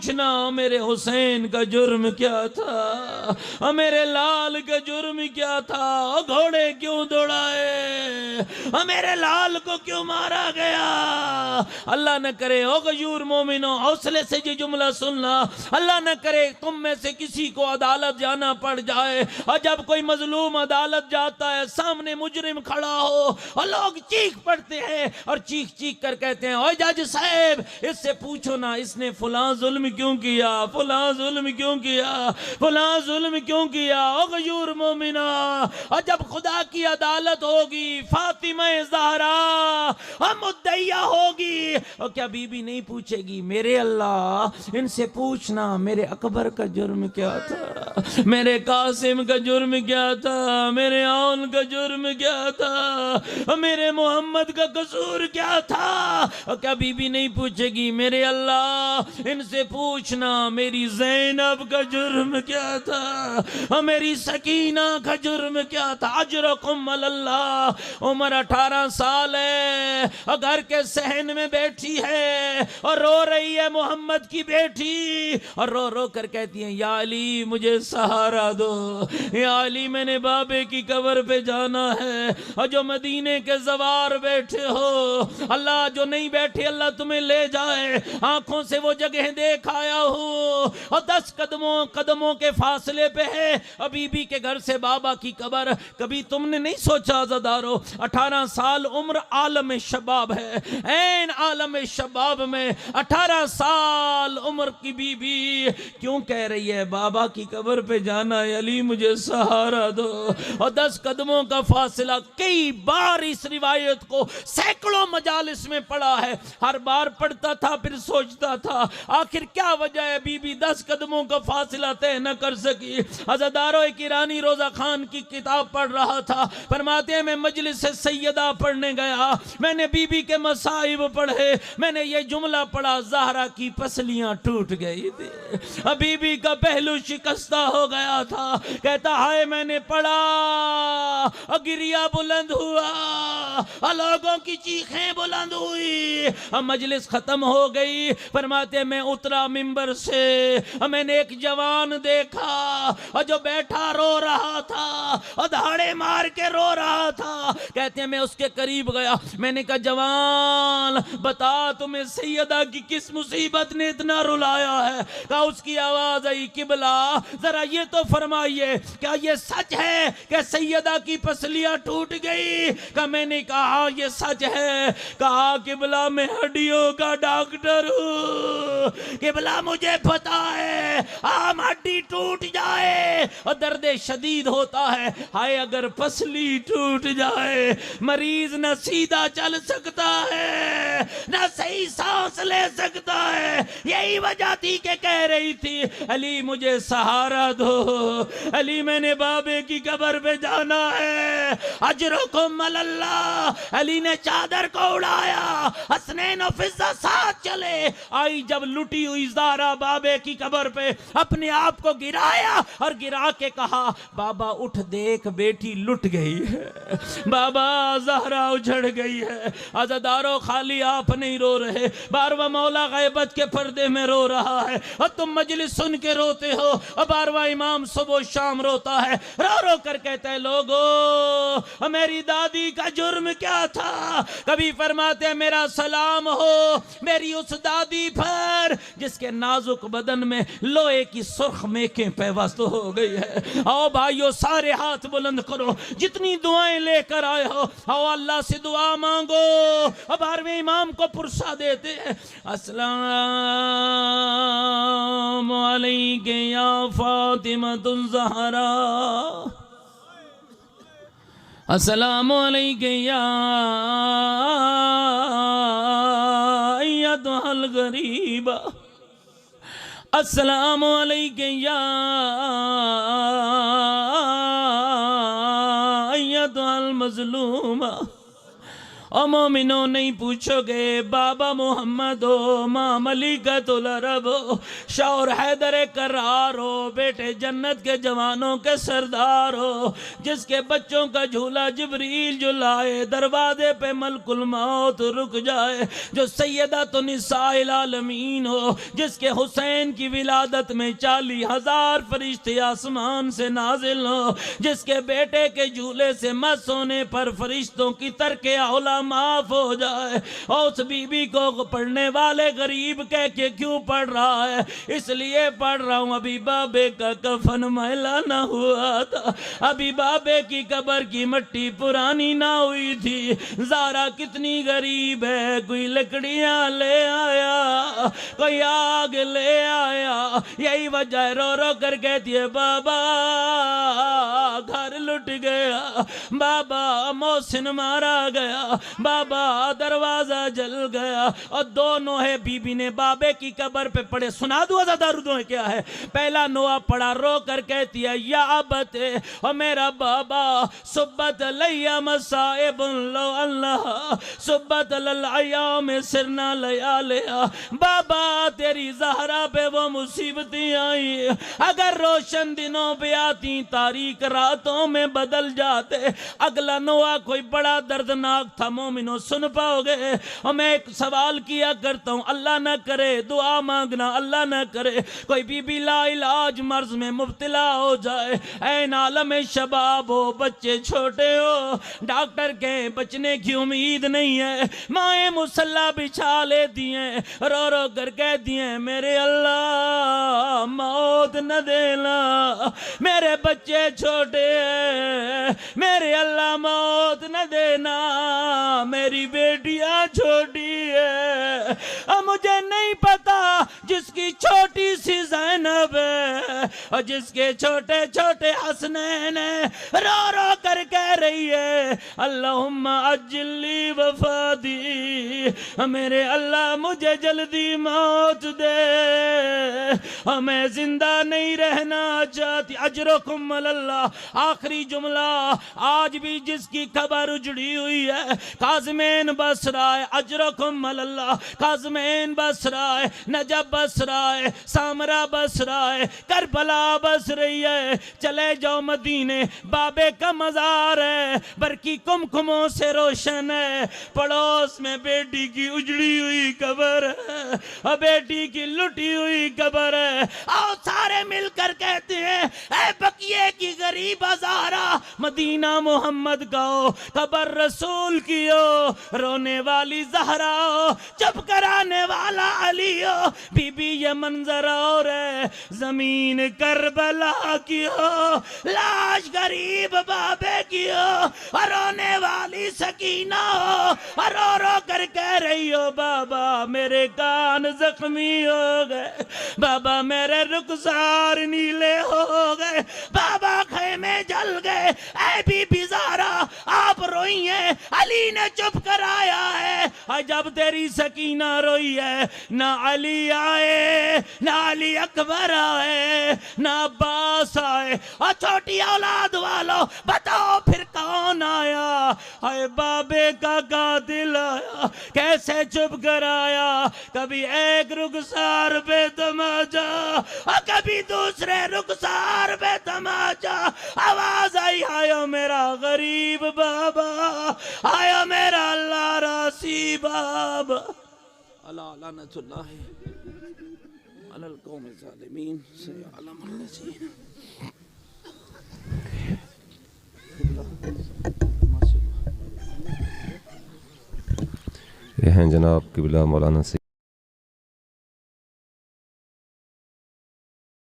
پوچھنا میرے حسین کا جرم کیا تھا، میرے لال کا جرم کیا تھا، گھوڑے کیوں دوڑائے، میرے لال کو کیوں مارا گیا۔ اللہ نہ کرے او غیور مومنوں، حوصلے سے یہ جملہ سننا، اللہ نہ کرے تم میں سے کسی کو عدالت جانا پڑ جائے، اور جب کوئی مظلوم عدالت جاتا ہے، سامنے مجرم کھڑا ہو اور لوگ چیخ پڑتے ہیں اور چیخ چیخ کر کہتے ہیں اوہ جج صاحب اس سے پوچھو نا اس نے فلاں ظلم کیوں کیا، فلاں ظلم کیوں کیا، فلاں ظلم کیوں کیا۔ او غیور مومنہ، اور جب خدا کی عدالت ہوگی، فاطمہ زہرا اور مدعیہ ہوگی، اور کیا بی بی نہیں پوچھے گی میرے اللہ ان سے پوچھنا میرے اکبر کا جرم کیا تھا، میرے قاسم کا جرم کیا تھا، میرے آن کا جرم کیا تھا، میرے محمد کا قصور کیا تھا، اور کیا بی بی نہیں پوچھے گی میرے اللہ ان سے پوچھنا میری زینب کا جرم کیا تھا، میری سکینہ کا جرم کیا تھا۔ اجرکم اللہ، عمر 18 سال ہے اور گھر کے صحن میں بیٹھی ہے اور رو رہی ہے محمد کی بیٹی، اور رو رو کر کہتی ہیں یا علی مجھے سہارا دو، یا علی میں نے بابے کی قبر پہ جانا ہے، اور جو مدینے کے زوار بیٹھے ہو اللہ جو نہیں بیٹھے اللہ تمہیں لے جائے، آنکھوں سے وہ جگہ دیکھ آیا ہوں، اور 10 قدموں کے فاصلے پہ ہے بی بی کے گھر سے بابا کی قبر۔ کبھی تم نے نہیں سوچا عزادارو 18 سال عمر عالم شباب ہے، این عالم شباب میں 18 سال عمر کی بی بی کیوں کہہ رہی ہے بابا کی قبر پہ جانا ہے علی مجھے سہارا دو، اور 10 قدموں کا فاصلہ۔ کئی بار اس روایت کو سینکڑوں مجالس میں پڑھا ہے، ہر بار پڑھتا تھا پھر سوچتا تھا آخر کیا وجہ ہے بی بی 10 قدموں کا فاصلہ طے نہ کر سکی۔ عزادارو ایک ایرانی روزہ خان کی کتاب پڑھ رہا تھا، فرماتے ہیں میں مجلس سیدہ پڑھنے گیا، میں نے بی بی کے مصائب پڑھے، میں نے یہ جملہ پڑھا زہرا کی پسلیاں ٹوٹ گئی تھی، بی بی کا پہلو شکستہ ہو گیا تھا، کہتا ہائے میں نے پڑھا گریا بلند ہوا، لوگوں کی چیخیں بلند ہوئی، مجلس ختم ہو گئی۔ فرماتے ہیں میں اترا منبر سے، میں نے ایک جوان دیکھا اور جو بیٹھا رو رہا تھا اور دھاڑے مار کے رو رہا تھا، کہتے ہیں میں اس کے قریب گیا، میں نے کہا جوان بتا تمہیں سیدہ کی کس مصیبت نے اتنا رلایا ہے؟ کہا اس کی آواز آئی قبلہ ذرا یہ تو فرمائیے کیا یہ سچ ہے کہ سیدہ کی پسلیاں ٹوٹ گئی؟ کہا میں نے کہا یہ سچ ہے۔ کہا قبلہ میں ہڈیوں کا ڈاکٹر ہوں، قبلہ مجھے پتا ہے عام ہڈی ٹوٹ جائے اور درد شدید ہوتا ہے، ہائے اگر پسلی ٹوٹ جائے مریض نہ سیدھا چل سکتا ہے نہ صحیح سانس لے سکتا ہے۔ یہی وجہ تھی کہ کہہ رہی تھی علی مجھے سہارا دو، علی میں نے بابے کی قبر پہ جانا ہے، اجرکم اللہ۔ علی نے چادر کو اڑایا، حسنین و فضہ ساتھ چلے، آئی جب لٹی ہوئی زہرا بابے کی قبر پہ اپنے آپ کو گرایا اور گرا کے کہا بابا اٹھ دیکھ بیٹی لٹ گئی ہے، بابا زہرا اجڑ گئی ہے۔ عزادارو خالی آپ نہیں رو رہے، بارواں مولا غیبت کے پردے میں رو رہا ہے اور تم مجلس سن کے روتے ہو، اور بارواں امام صبح و شام روتا ہے، رو رو کر کہتا ہے لوگو میری دادی کا جرم کیا تھا؟ کبھی فرماتے ہیں میرا سلام ہو میری اس دادی پر جس کے نازک بدن میں لوہے کی سرخ میکیں پیوست ہو گئی ہے۔ آؤ بھائیو سارے ہاتھ بلند کرو، جتنی دعائیں لے کر آئے ہو آؤ اللہ سے دعا مانگو۔ اب 12ویں امام کو پرسہ دیتے ہیں، السلام علیک یا فاطمہ الزہرا، السلام علیک یا ایتھا الغریبہ، السلام علیک یا ایتھا المظلومہ، او مومنوں نہیں پوچھو گے بابا محمد ہو، ماں ملکۃ العرب ہو، شور حیدر کرار ہو، بیٹے جنت کے جوانوں کے سردار ہو، جس کے بچوں کا جھولا جبریل جو لائے، دروازے پہ ملک الموت رک جائے، جو سیدۃ نساء العالمین ہو، جس کے حسین کی ولادت میں 40,000 فرشتے آسمان سے نازل ہو، جس کے بیٹے کے جھولے سے مس ہونے پر فرشتوں کی ترک اولا معاف ہو جائے، اور اس بی بی کو پڑھنے والے غریب کہہ کے کیوں پڑھ رہا ہے؟ اس لیے پڑھ رہا ہوں ابھی بابے کا کفن میلا نہ ہوا تھا، ابھی بابے کی قبر کی مٹی پرانی نہ ہوئی تھی، زارا کتنی غریب ہے، کوئی لکڑیاں لے آیا، کوئی آگ لے آیا، یہی وجہ رو رو کر کہتی ہے بابا گھر لٹ گیا، بابا محسن مارا گیا، بابا دروازہ جل گیا، اور دو نوحے بی بی نے بابے کی قبر پہ پڑھے۔ سنا دو ازادہ ردویں کیا ہے؟ پہلا نوحہ پڑھا، رو کر کہتی ہے یا ابت، اور میرا بابا صبت علیہ مصائب لو اللہ صبت للعیام سرنا لیالیا، بابا تیری زہرا پہ وہ مصیبتیں آئی، اگر روشن دنوں پہ آتی تاریک راتوں میں بدل جاتے۔ اگلا نوحہ کوئی بڑا دردناک تھا، مومنوں سن پاؤ گے، اور میں ایک سوال کیا کرتا ہوں، اللہ نہ کرے دعا مانگنا، اللہ نہ کرے کوئی بی بی لا علاج مرض میں مبتلا ہو جائے، این عالم شباب ہو، بچے چھوٹے ہو، ڈاکٹر کہیں بچنے کی امید نہیں ہے، مائیں مصلی بچھا لیتی ہیں، رو رو کر کہتی ہیں میرے اللہ موت نہ دینا، میرے بچے چھوٹے ہیں، میرے اللہ موت نہ دینا، میری بیٹیاں چھوٹی ہے، اب مجھے نہیں پتا جس کی چھوٹی سی زینب ہے اور جس کے چھوٹے چھوٹے حسنین ہیں، رو رو کر کہہ رہی ہے اللہم عجل لی وفاتی، میرے اللہ مجھے جلدی موت دے، ہمیں زندہ نہیں رہنا چاہتی، اجرکم اللہ۔ آخری جملہ، آج بھی جس کی قبر اجڑی ہوئی ہے، کاظمین بس رہا ہے، اجرکم اللہ، کاظمین بس رہا ہے، نجف بس رہا ہے، سامرہ بس رہا ہے، کربلا بس رہی ہے، چلے جاؤ مدینے، بابے کا مزار ہے، برقی کمکموں سے روشن ہے، پڑوس میں بیٹی کی اجڑی ہوئی قبر ہے، اور بیٹی کی لٹی ہوئی قبر ہے، آؤ سارے مل کر کہتے ہیں اے بقیے کی غریب زہرا، مدینہ محمد کا ہو، قبر رسول کی ہو، رونے والی زہرا ہو، چپ کرانے والا علی ہو، بی بی یہ منظر اور ہے، زمین کربلا کی ہو، لاش غریب بابے کی ہو، اور رونے والی سکینہ ہو، اور رو رو کر کہہ رہی ہو بابا میرے کان زخمی ہو گئے، بابا میرے رخسار نیلے ہو گئے، بابا خیمے جل گئے، اے بی بی زہرا آپ روئی ہیں، علی نے چپ کرایا ہے، اور جب تیری سکینہ روئی ہے، نہ علی آئے، نہ علی اکبر آئے، نہ عباس آئے، اور چھوٹی اولاد والو بتاؤ پھر کون آیا؟ اے بابے کا قاتل آیا، کیسے چپ کرایا؟ کبھی ایک رخسار پہ تماچا اور کبھی دوسرے رخسار پہ تماچا، آواز آئی آیا میرا غریب بابا، آیا میرا اللہ راسی بابا، اللہ لعنت اللہ علی القوم الظالمین سیعلم الذین۔ یہ ہیں جناب قبلہ مولانا